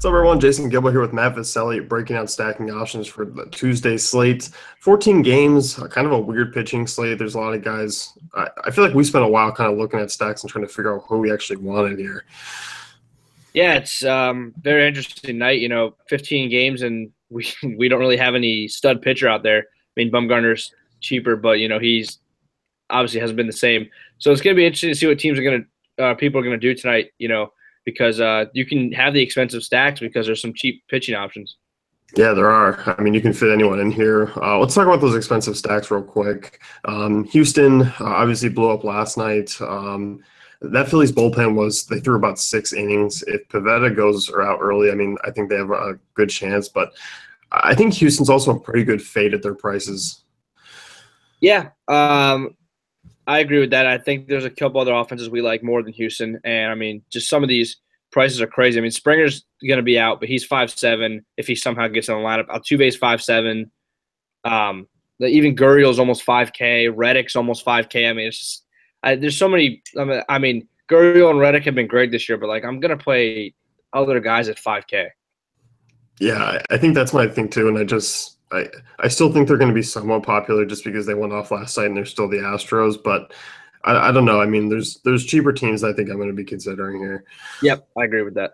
What's up, everyone? Jason Gilbert here with Matt Vaselli, breaking out stacking options for the Tuesday slate. 14 games, kind of a weird pitching slate. There's a lot of guys. I feel like we spent a while kind of looking at stacks and trying to figure out who we actually wanted here. Yeah, it's very interesting night. 15 games, and we don't really have any stud pitcher out there. I mean, Bumgarner's cheaper, but he's obviously hasn't been the same. So it's going to be interesting to see what people are gonna do tonight. Because you can have the expensive stacks because there's some cheap pitching options. Yeah, there are. I mean, you can fit anyone in here. Let's talk about those expensive stacks real quick. Houston obviously blew up last night. That Phillies bullpen they threw about 6 innings. If Pivetta goes out early, I mean, I think they have a good chance. But I think Houston's also a pretty good fade at their prices. Yeah, I agree with that. I think there's a couple other offenses we like more than Houston. And, I mean, just some of these prices are crazy. I mean, Springer's going to be out, but he's 5'7" if he somehow gets in the lineup. Altuve's 5'7". Even Gurriel's almost 5K. Reddick's almost 5K. I mean, it's just there's so many. I mean, Gurriel and Reddick have been great this year, but, I'm going to play other guys at 5K. Yeah, I think that's my thing, too. And I still think they're going to be somewhat popular just because they went off last night and they're still the Astros. But I don't know. I mean, there's cheaper teams I think I'm going to be considering here. Yep, I agree with that.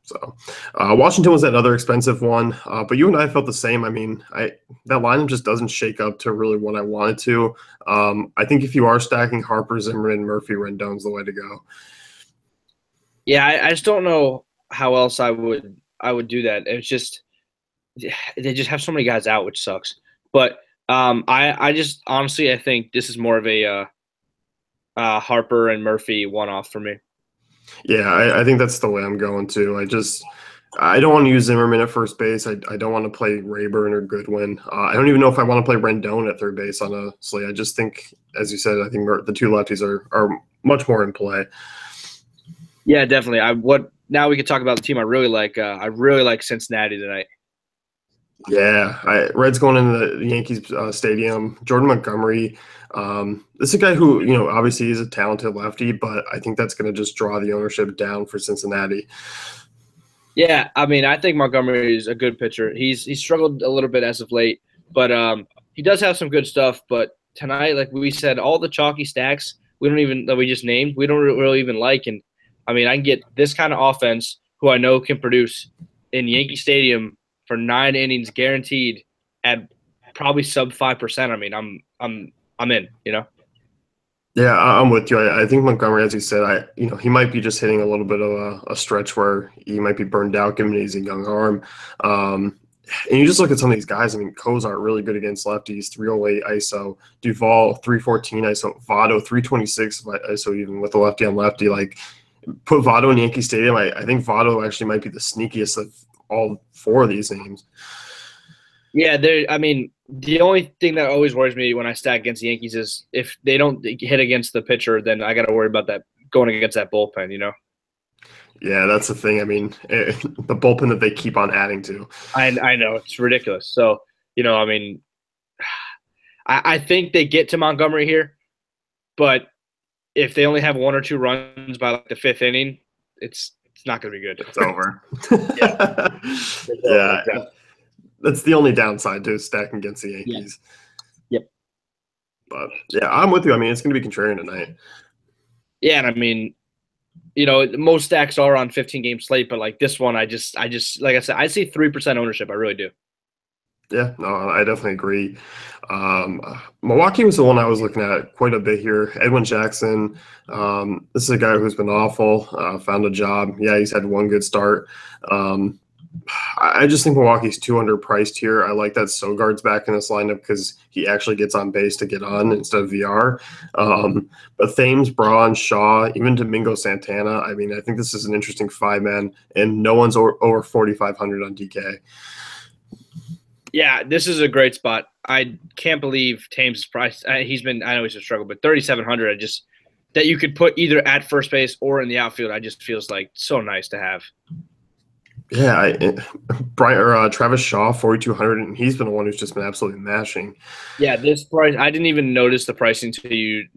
So Washington was that other expensive one. But you and I felt the same. I mean, that lineup just doesn't shake up to really what I wanted to. I think if you are stacking Harper, Zimmerman, Murphy, Rendon's the way to go. Yeah, I just don't know how else I would do that. It's just they just have so many guys out, which sucks. But I just honestly I think this is more of a Harper and Murphy one-off for me. Yeah, I think that's the way I'm going to. I don't want to use Zimmerman at first base. I don't want to play Rayburn or Goodwin. I don't even know if I want to play Rendon at third base, honestly. I just think, as you said, I think the two lefties are much more in play. Yeah, definitely. Now we can talk about the team I really like. I really like Cincinnati tonight. Yeah, Red's going into the Yankees stadium. Jordan Montgomery, this is a guy who, obviously he's a talented lefty, but I think that's going to just draw the ownership down for Cincinnati. Yeah, I mean, I think Montgomery is a good pitcher. He's struggled a little bit as of late, but he does have some good stuff. But tonight, like we said, all the chalky stacks that we just named, we don't really even like. And I mean, I can get this kind of offense who I know can produce in Yankee Stadium for 9 innings guaranteed at probably sub 5%. I mean, I'm in, Yeah, I'm with you. I think Montgomery, as you said, he might be just hitting a little bit of a stretch where he might be burned out given he's a young arm. And you just look at some of these guys. I mean, Kozar really good against lefties, 308 ISO, Duvall 314 ISO, Votto 326 ISO, even with a lefty on lefty. Like, put Votto in Yankee Stadium. I think Votto actually might be the sneakiest of all 4 of these names. Yeah, I mean, the only thing that always worries me when I stack against the Yankees is if they don't hit against the pitcher, then I got to worry about that going against that bullpen, Yeah, that's the thing. I mean, the bullpen that they keep on adding to. I know. It's ridiculous. So, I mean, I think they get to Montgomery here, but if they only have 1 or 2 runs by the 5th inning, it's not going to be good. It's over. Yeah. Yeah. That's the only downside to stacking against the Yankees. Yeah. Yep. But, yeah, I'm with you. I mean, it's going to be contrarian tonight. Yeah, and I mean, most stacks are on 15-game slate, but like this one, I just like I said, I see 3% ownership. I really do. Yeah, no, I definitely agree. Milwaukee was the one I was looking at quite a bit here. Edwin Jackson, this is a guy who's been awful, found a job. Yeah, he's had one good start. I just think Milwaukee's too underpriced here. I like that Sogard's back in this lineup because he actually gets on base to get on instead of VR. But Thames, Braun, Shaw, even Domingo Santana, I mean, I think this is an interesting 5-man, and no one's over 4,500 on DK. Yeah, this is a great spot. I can't believe Thames' price. I know he's a struggle, but 3,700. That you could put either at first base or in the outfield. I just feels like so nice to have. Yeah, Travis Shaw, 4,200, and he's been the one who's just been absolutely mashing. Yeah, this price, I didn't even notice the pricing until you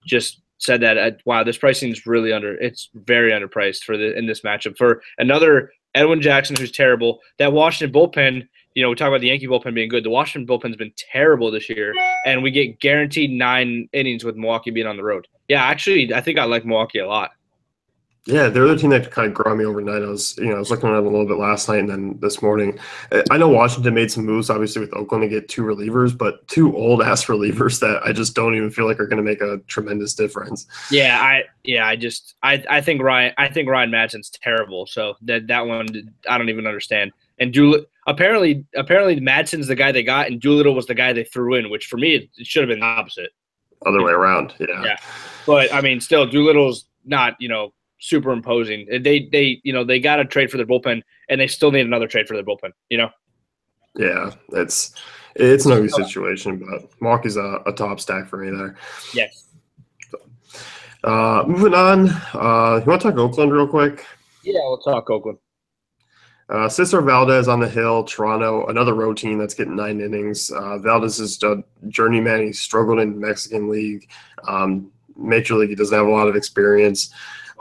just said that. Wow, this pricing is really it's very underpriced in this matchup. For another Edwin Jackson, who's terrible. That Washington bullpen, we talk about the Yankee bullpen being good. The Washington bullpen's been terrible this year, and we get guaranteed 9 innings with Milwaukee being on the road. Yeah, actually, I think I like Milwaukee a lot. Yeah, they're the team that kind of grew on me overnight. I was looking at them a little bit last night and then this morning. I know Washington made some moves, obviously, with Oakland to get 2 relievers, but 2 old-ass relievers that I just don't even feel like are going to make a tremendous difference. Yeah, I think Ryan Madsen's terrible. So that one I don't even understand. And apparently Madsen's the guy they got, and Doolittle was the guy they threw in, which for me it should have been the opposite. Other way around, yeah. Yeah, but I mean, still Doolittle's not super imposing. They got to trade for their bullpen, and they still need another trade for their bullpen. Yeah, it's an ugly situation, but Milwaukee's a top stack for me there. Yes. So, moving on, you want to talk Oakland real quick? Yeah, we'll talk Oakland. Cesar Valdez on the hill, Toronto, another road team that's getting 9 innings. Valdez is a journeyman. He's struggled in the Mexican League. Major League, he doesn't have a lot of experience.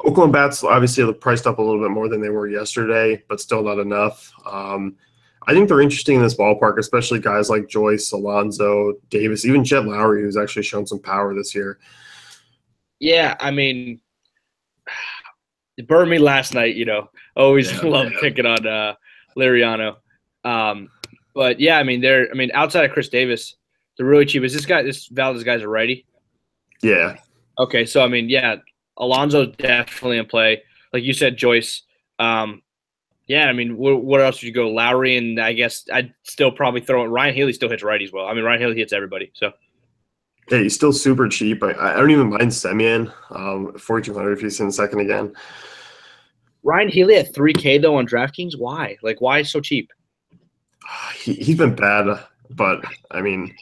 Oakland bats obviously look priced up a little bit more than they were yesterday, but still not enough. I think they're interesting in this ballpark, especially guys like Joyce, Alonso, Davis, even Jed Lowry, who's actually shown some power this year. Yeah, I mean, it burned me last night, Always love picking on Liriano. But yeah, I mean, outside of Chris Davis, they're really cheap. Is this Valdez guy's a righty? Yeah. Okay, so I mean, yeah, Alonso's definitely in play. Like you said, Joyce. Yeah, I mean, what else would you go? Lowry, and I guess I'd still probably throw in Ryan Healy. Still hits righties well. I mean, Ryan Healy hits everybody. So. Yeah, he's still super cheap. I don't even mind Semien, 4,200 if he's in second again. Ryan Healy at 3K though on DraftKings. Why? Like, why so cheap? He's been bad, but I mean,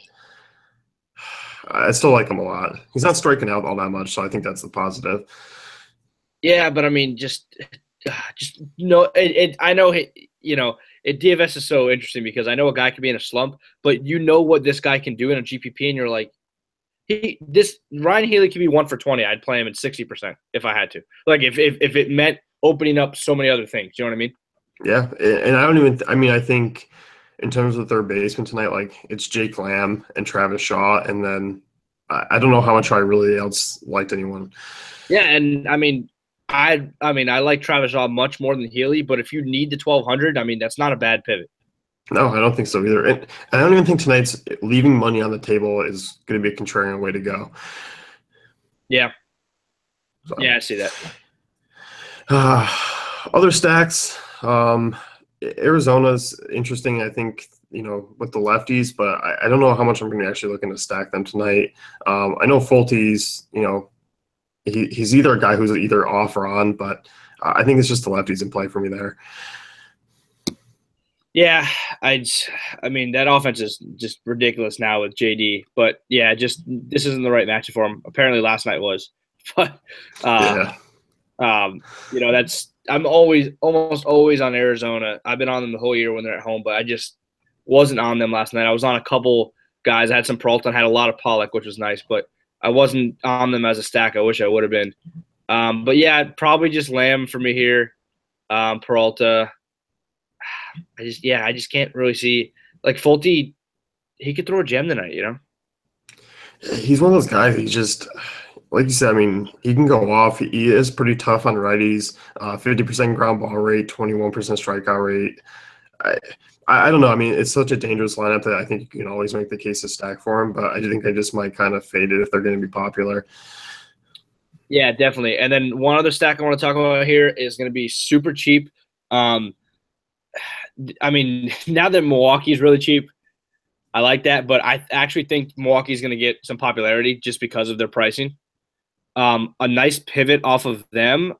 I still like him a lot. He's not striking out all that much, so I think that's the positive. Yeah, but I mean, I know DFS is so interesting because I know a guy could be in a slump, but you know what this guy can do in a GPP, and you're like, Ryan Healy could be 1 for 20. I'd play him at 60% if I had to. Like if it meant opening up so many other things. You know what I mean? Yeah, and I think in terms of third baseman tonight, like it's Jake Lamb and Travis Shaw, and then I don't know how much I really else liked anyone. Yeah, and I mean I like Travis Shaw much more than Healy, but if you need the 1,200, I mean that's not a bad pivot. No, I don't think so either. And I don't even think tonight's leaving money on the table is going to be a contrarian way to go. Yeah. So. Yeah, I see that. Other stacks, Arizona's interesting, I think, with the lefties, but I don't know how much I'm going to actually looking to stack them tonight. I know Fulte's, he's either a guy who's either off or on, but I think it's just the lefties in play for me there. Yeah, I mean, that offense is just ridiculous now with JD. But, yeah, this isn't the right matchup for him. Apparently last night was. But, I'm almost always on Arizona. I've been on them the whole year when they're at home, but I just wasn't on them last night. I was on a couple guys. I had some Peralta and had a lot of Pollock, which was nice, but I wasn't on them as a stack. I wish I would have been. But, yeah, probably just Lamb for me here. Peralta. I just can't really see like Fulte. He could throw a gem tonight, He's one of those guys. He just, like you said, I mean, he can go off. He is pretty tough on righties. 50% ground ball rate, 21% strikeout rate. I don't know. I mean, it's such a dangerous lineup that I think you can always make the case to stack for him. But I do think they just might kind of fade it if they're going to be popular. Yeah, definitely. And then one other stack I want to talk about here is going to be super cheap. I mean, now that Milwaukee's really cheap, I like that. But I actually think Milwaukee's going to get some popularity just because of their pricing. A nice pivot off of them,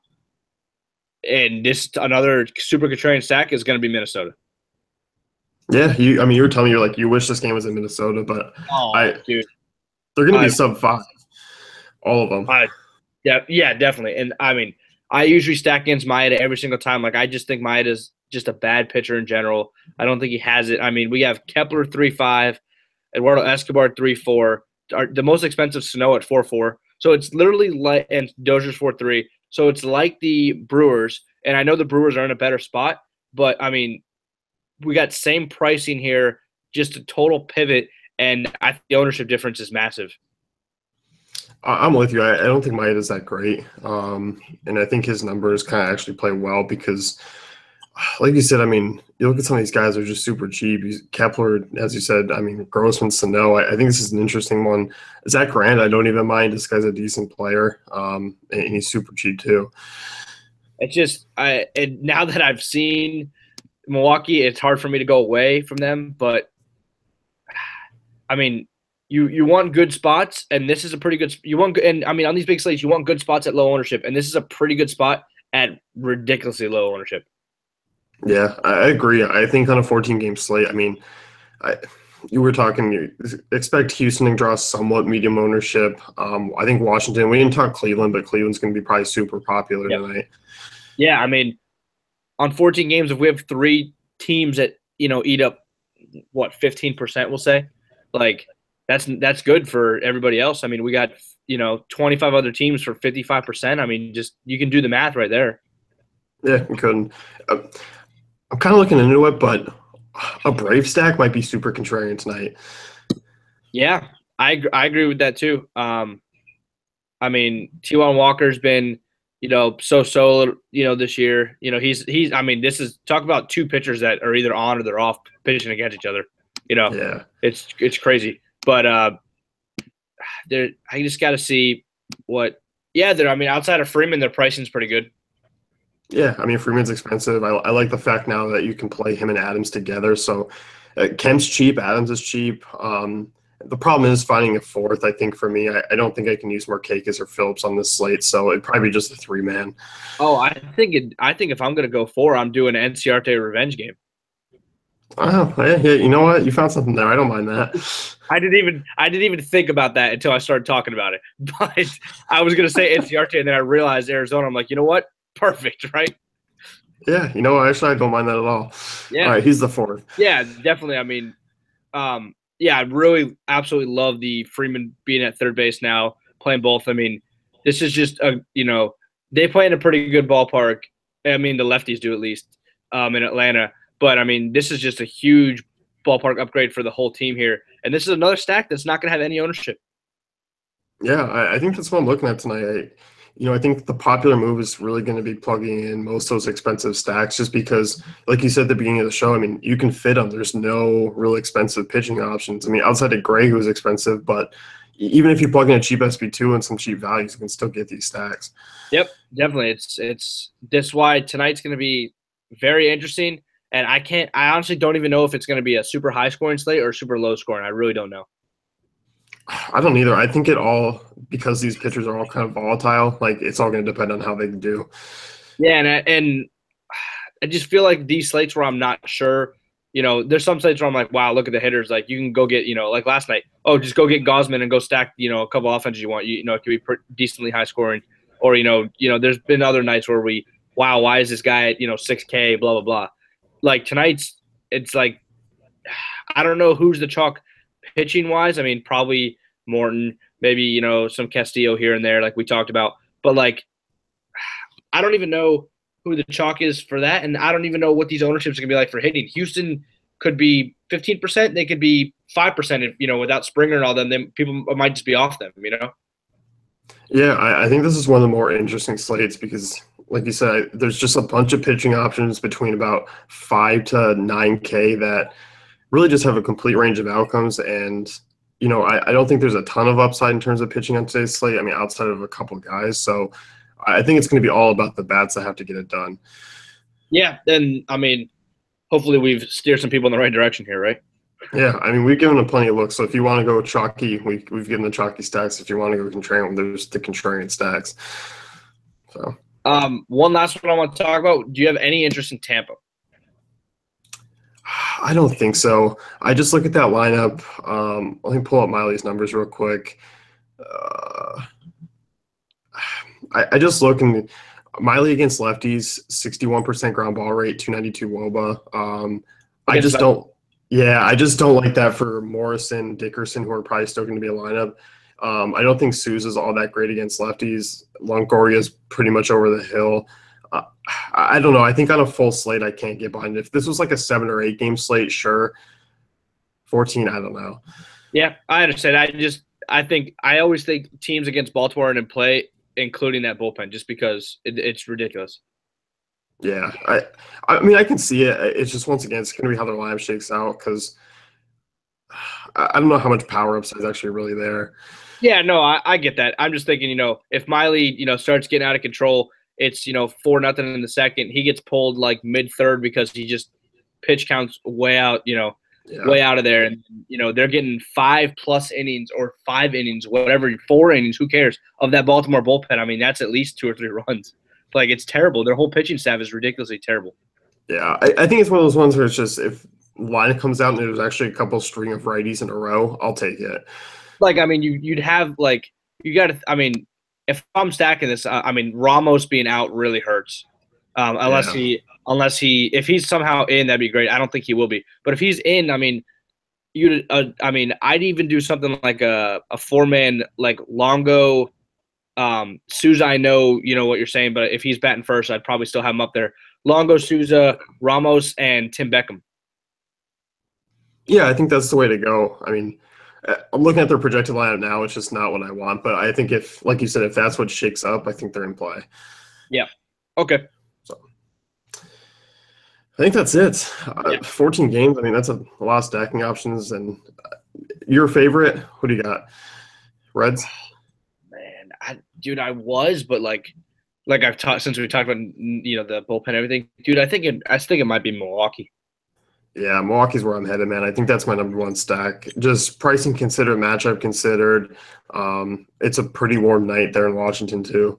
and another super contrarian stack is going to be Minnesota. Yeah, you were telling me you wish this game was in Minnesota, but dude, they're going to be sub-5, all of them. Yeah, definitely. And I mean, I usually stack against Maeda every single time. Like I just think Maeda's just a bad pitcher in general. I don't think he has it. I mean, we have Kepler 3.5, Eduardo Escobar 3.4, the most expensive Sano at 4.4. So it's literally and Dozier's 4.3. So it's like the Brewers, and I know the Brewers are in a better spot, but I mean, we got same pricing here, just a total pivot, and the ownership difference is massive. I'm with you. I don't think Myatt is that great. And I think his numbers kind of actually play well because, like you said, I mean, you look at some of these guys that are just super cheap. Kepler, as you said, I mean, Grossman, Sano. I think this is an interesting one. Zach Grant, I don't even mind. This guy's a decent player, and he's super cheap too. It's just and now that I've seen Milwaukee, it's hard for me to go away from them. But I mean, you want good spots, and this is a pretty good. You want, and I mean, on these big slates, you want good spots at low ownership, and this is a pretty good spot at ridiculously low ownership. Yeah, I agree. I think on a 14-game slate, I mean, you were talking, you expect Houston to draw somewhat medium ownership. I think Washington, we didn't talk Cleveland, but Cleveland's going to be probably super popular tonight. Yeah, I mean, on 14 games, if we have 3 teams that, eat up, 15%, we'll say, like, that's good for everybody else. I mean, we got, 25 other teams for 55%. I mean, just you can do the math right there. Yeah, we couldn't. I'm kind of looking into it, but a Brave stack might be super contrarian tonight. Yeah, I agree with that too. I mean, T1 Walker's been, so this year. He's. I mean, this is talk about 2 pitchers that are either on or they're off pitching against each other. Yeah, it's crazy. But I just got to see what. Yeah, I mean, outside of Freeman, their pricing's pretty good. Yeah, I mean, Freeman's expensive. I like the fact now that you can play him and Adams together. So Kemp's cheap, Adams is cheap. The problem is finding a fourth, I think, for me. I don't think I can use Markakis or Phillips on this slate, so it'd probably be just a 3-man. Oh, I think if I'm going to go 4, I'm doing an NCarte revenge game. Oh, yeah, you know what? You found something there. I don't mind that. I didn't even think about that until I started talking about it. But I was going to say NCarte, and then I realized Arizona. I'm like, you know what? Perfect, right? Yeah, actually, I don't mind that at all. Yeah. All right, he's the 4th. Yeah, definitely. I mean, yeah, I really absolutely love the Freeman being at third base now, playing both. I mean, this is just they play in a pretty good ballpark. I mean, the lefties do at least in Atlanta. But I mean, this is just a huge ballpark upgrade for the whole team here, and this is another stack that's not going to have any ownership. Yeah, I think that's what I'm looking at tonight. I think the popular move is really going to be plugging in most of those expensive stacks just because, like you said at the beginning of the show, I mean, you can fit them. There's no real expensive pitching options. I mean, outside of Gray, who's expensive, but even if you plug in a cheap SP2 and some cheap values, you can still get these stacks. Yep, definitely. It's this why tonight's going to be very interesting, and I honestly don't even know if it's going to be a super high scoring slate or super low scoring. I really don't know. I don't either. I think because these pitchers are all kind of volatile, like it's all going to depend on how they do. Yeah, and I just feel like these slates where I'm not sure, there's some slates where I'm like, wow, look at the hitters. Like you can go get, like last night, just go get Gosman and go stack, a couple offenses you want. It could be decently high scoring. Or, there's been other nights where wow, why is this guy at, 6K, blah, blah, blah. Like tonight's, it's like, I don't know who's the chalk pitching wise. I mean, probably Morton, maybe, some Castillo here and there, like we talked about. But like, I don't even know who the chalk is for that. And I don't even know what these ownerships are going to be like for hitting. Houston could be 15%. They could be 5%, if, without Springer and all them. Then people might just be off them, Yeah, I think this is one of the more interesting slates because, like you said, there's just a bunch of pitching options between about 5 to 9K that really just have a complete range of outcomes. And, I don't think there's a ton of upside in terms of pitching on today's slate. I mean, outside of a couple of guys. So I think it's going to be all about the bats that have to get it done. Yeah, and I mean, hopefully we've steered some people in the right direction here, right? Yeah, I mean, we've given them plenty of looks. So if you want to go chalky, we've given the chalky stacks. If you want to go contrarian, there's the contrarian stacks. So, one last one I want to talk about. Do you have any interest in Tampa? I don't think so. I just look at that lineup. Let me pull up Miley's numbers real quick. I just look and Miley against lefties, 61% ground ball rate, 292 WOBA. I just don't like that for Morrison, Dickerson, who are probably still going to be a lineup. I don't think Souza's all that great against lefties. Longoria's pretty much over the hill. I don't know. I think on a full slate, I can't get behind it. If this was like a 7 or 8 game slate, sure. 14, I don't know. Yeah, I understand. I always think teams against Baltimore are in play, including that bullpen, just because it's ridiculous. Yeah, I mean, I can see it. It's just, once again, it's going to be how their lineup shakes out, because I don't know how much power upside is actually really there. Yeah, no, I get that. I'm just thinking, if Miley, starts getting out of control, it's 4-0 in the second. He gets pulled like mid-third because he just pitch counts way out, way out of there, and they're getting 5+ innings or 5 innings, whatever, 4 innings, who cares, of that Baltimore bullpen. I mean, that's at least 2 or 3 runs. Like, it's terrible. Their whole pitching staff is ridiculously terrible. Yeah, I think it's one of those ones where it's just, if line comes out and there's actually a couple string of righties in a row, I'll take it. Like, I mean, you'd have, like, you got to – I mean, if I'm stacking this, I mean, Ramos being out really hurts. Unless if he's somehow in, that'd be great. I don't think he will be. But if he's in, I mean, I'd even do something like a 4-man, like Longo – Souza, I know what you're saying, but if he's batting first, I'd probably still have him up there. Longo, Souza, Ramos, and Tim Beckham. Yeah, I think that's the way to go. I mean, I'm looking at their projected lineup now. It's just not what I want. But I think, if, like you said, if that's what shakes up, I think they're in play. Yeah. Okay. So I think that's it. 14 games. I mean, that's a lot of stacking options. And your favorite? Who do you got? Reds? Dude, I was, but like I've talked, since we talked about the bullpen and everything, dude, I think it might be Milwaukee. Yeah, Milwaukee's where I'm headed, man. I think that's my number one stack. Just pricing considered, matchup considered. It's a pretty warm night there in Washington too.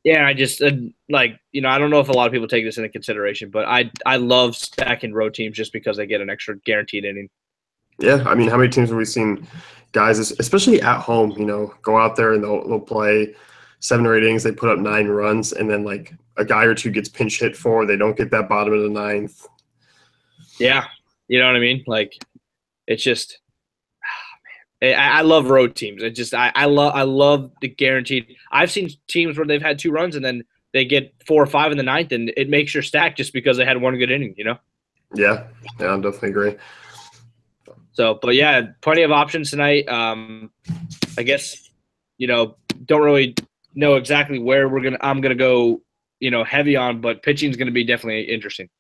Yeah, I just I don't know if a lot of people take this into consideration, but I love stacking road teams just because they get an extra guaranteed inning. Yeah, I mean, how many teams have we seen guys, especially at home, go out there and they'll play 7 or 8 innings, they put up 9 runs, and then like a guy or two gets pinch hit for, they don't get that bottom of the 9th. Yeah, you know what I mean? Like, it's just, man, I love road teams. It just, I love the guaranteed. I've seen teams where they've had 2 runs and then they get 4 or 5 in the 9th, and it makes your stack just because they had 1 good inning. Yeah, I definitely agree. So, but yeah, plenty of options tonight. I guess, don't really know exactly where I'm gonna go, heavy on, but pitching is gonna be definitely interesting.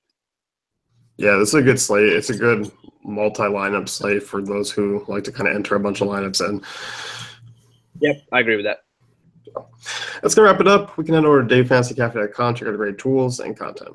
Yeah, this is a good slate. It's a good multi-lineup slate for those who like to kind of enter a bunch of lineups in. Yep, I agree with that. So, that's gonna wrap it up. We can head over to DaveFantasyCafe.com, check out the great tools and content.